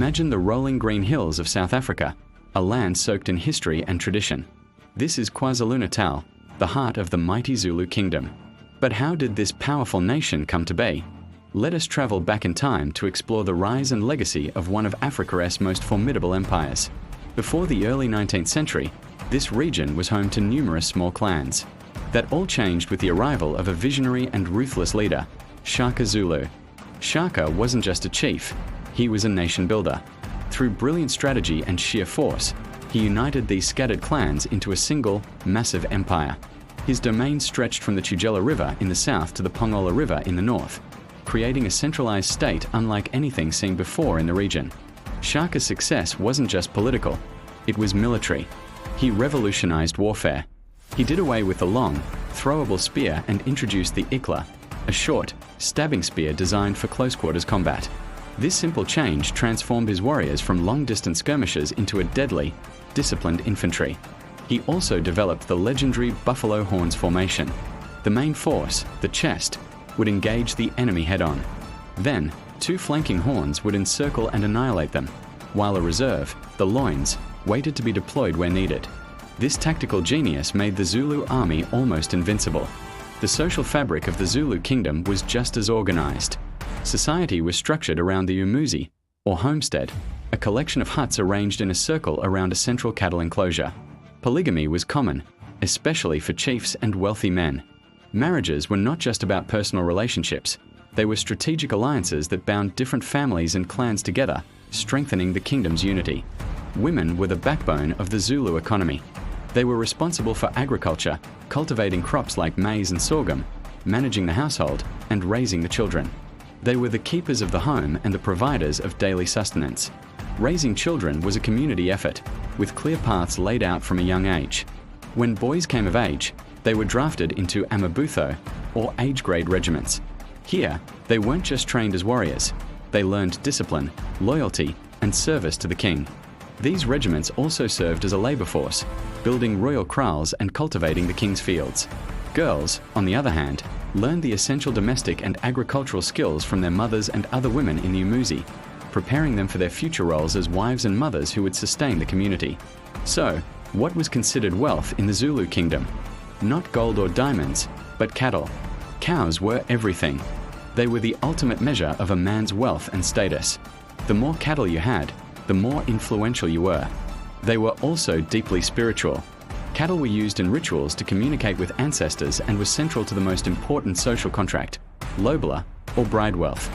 Imagine the rolling green hills of South Africa, a land soaked in history and tradition. This is KwaZulu-Natal, the heart of the mighty Zulu Kingdom. But how did this powerful nation come to be? Let us travel back in time to explore the rise and legacy of one of Africa's most formidable empires. Before the early 19th century, this region was home to numerous small clans. That all changed with the arrival of a visionary and ruthless leader, Shaka Zulu. Shaka wasn't just a chief, he was a nation builder. Through brilliant strategy and sheer force, he united these scattered clans into a single, massive empire. His domain stretched from the Tugela River in the south to the Pongola River in the north, creating a centralized state unlike anything seen before in the region. Shaka's success wasn't just political, it was military. He revolutionized warfare. He did away with the long, throwable spear and introduced the ikla, a short, stabbing spear designed for close-quarters combat. This simple change transformed his warriors from long-distance skirmishers into a deadly, disciplined infantry. He also developed the legendary Buffalo Horns formation. The main force, the chest, would engage the enemy head-on. Then, two flanking horns would encircle and annihilate them, while a reserve, the loins, waited to be deployed where needed. This tactical genius made the Zulu army almost invincible. The social fabric of the Zulu Kingdom was just as organized. Society was structured around the umuzi, or homestead, a collection of huts arranged in a circle around a central cattle enclosure. Polygamy was common, especially for chiefs and wealthy men. Marriages were not just about personal relationships, they were strategic alliances that bound different families and clans together, strengthening the kingdom's unity. Women were the backbone of the Zulu economy. They were responsible for agriculture, cultivating crops like maize and sorghum, managing the household, and raising the children. They were the keepers of the home and the providers of daily sustenance. Raising children was a community effort, with clear paths laid out from a young age. When boys came of age, they were drafted into amabutho, or age-grade regiments. Here, they weren't just trained as warriors, they learned discipline, loyalty, and service to the king. These regiments also served as a labor force, building royal kraals and cultivating the king's fields. Girls, on the other hand, learned the essential domestic and agricultural skills from their mothers and other women in the umuzi, preparing them for their future roles as wives and mothers who would sustain the community. So, what was considered wealth in the Zulu Kingdom? Not gold or diamonds, but cattle. Cows were everything. They were the ultimate measure of a man's wealth and status. The more cattle you had, the more influential you were. They were also deeply spiritual. Cattle were used in rituals to communicate with ancestors and was central to the most important social contract, lobola, or bride wealth.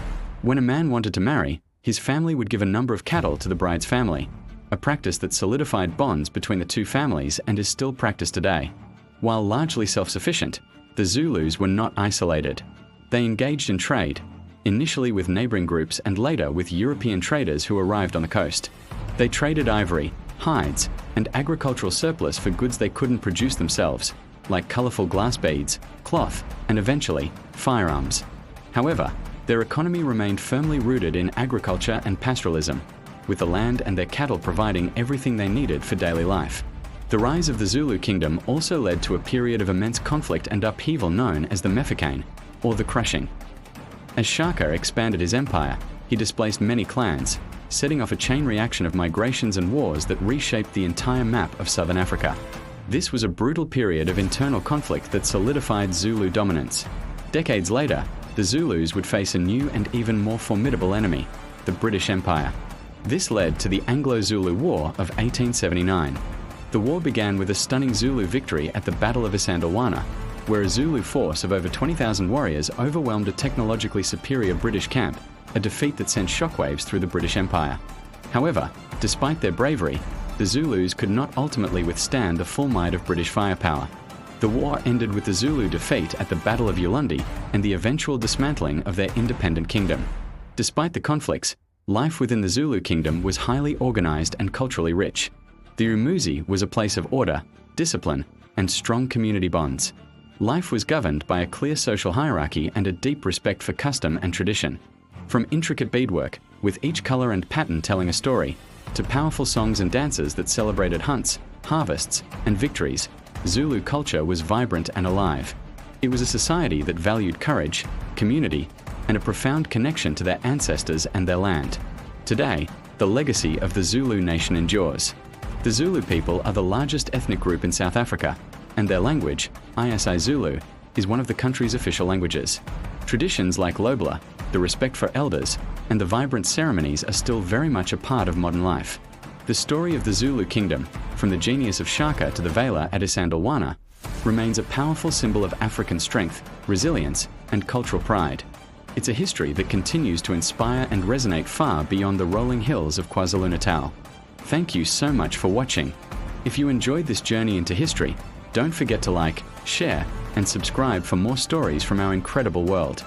When a man wanted to marry, his family would give a number of cattle to the bride's family, a practice that solidified bonds between the two families and is still practiced today. While largely self-sufficient, the Zulus were not isolated. They engaged in trade, initially with neighboring groups and later with European traders who arrived on the coast. They traded ivory, hides, and agricultural surplus for goods they couldn't produce themselves, like colorful glass beads, cloth, and eventually, firearms. However, their economy remained firmly rooted in agriculture and pastoralism, with the land and their cattle providing everything they needed for daily life. The rise of the Zulu Kingdom also led to a period of immense conflict and upheaval known as the Mefeking, or the Crushing. As Shaka expanded his empire, he displaced many clans, setting off a chain reaction of migrations and wars that reshaped the entire map of southern Africa. This was a brutal period of internal conflict that solidified Zulu dominance. Decades later, the Zulus would face a new and even more formidable enemy, the British Empire. This led to the Anglo-Zulu War of 1879. The war began with a stunning Zulu victory at the Battle of Isandlwana, where a Zulu force of over 20,000 warriors overwhelmed a technologically superior British camp, a defeat that sent shockwaves through the British Empire. However, despite their bravery, the Zulus could not ultimately withstand the full might of British firepower. The war ended with the Zulu defeat at the Battle of Ulundi and the eventual dismantling of their independent kingdom. Despite the conflicts, life within the Zulu Kingdom was highly organized and culturally rich. The umuzi was a place of order, discipline, and strong community bonds. Life was governed by a clear social hierarchy and a deep respect for custom and tradition. From intricate beadwork, with each color and pattern telling a story, to powerful songs and dances that celebrated hunts, harvests, and victories, Zulu culture was vibrant and alive. It was a society that valued courage, community, and a profound connection to their ancestors and their land. Today, the legacy of the Zulu nation endures. The Zulu people are the largest ethnic group in South Africa, and their language, Zulu, is one of the country's official languages. Traditions like Lobla, the respect for elders, and the vibrant ceremonies are still very much a part of modern life. The story of the Zulu Kingdom, from the genius of Shaka to the Vela at Isandlwana, remains a powerful symbol of African strength, resilience, and cultural pride. It's a history that continues to inspire and resonate far beyond the rolling hills of KwaZulu-Natal. Thank you so much for watching. If you enjoyed this journey into history, don't forget to like, share, and subscribe for more stories from our incredible world.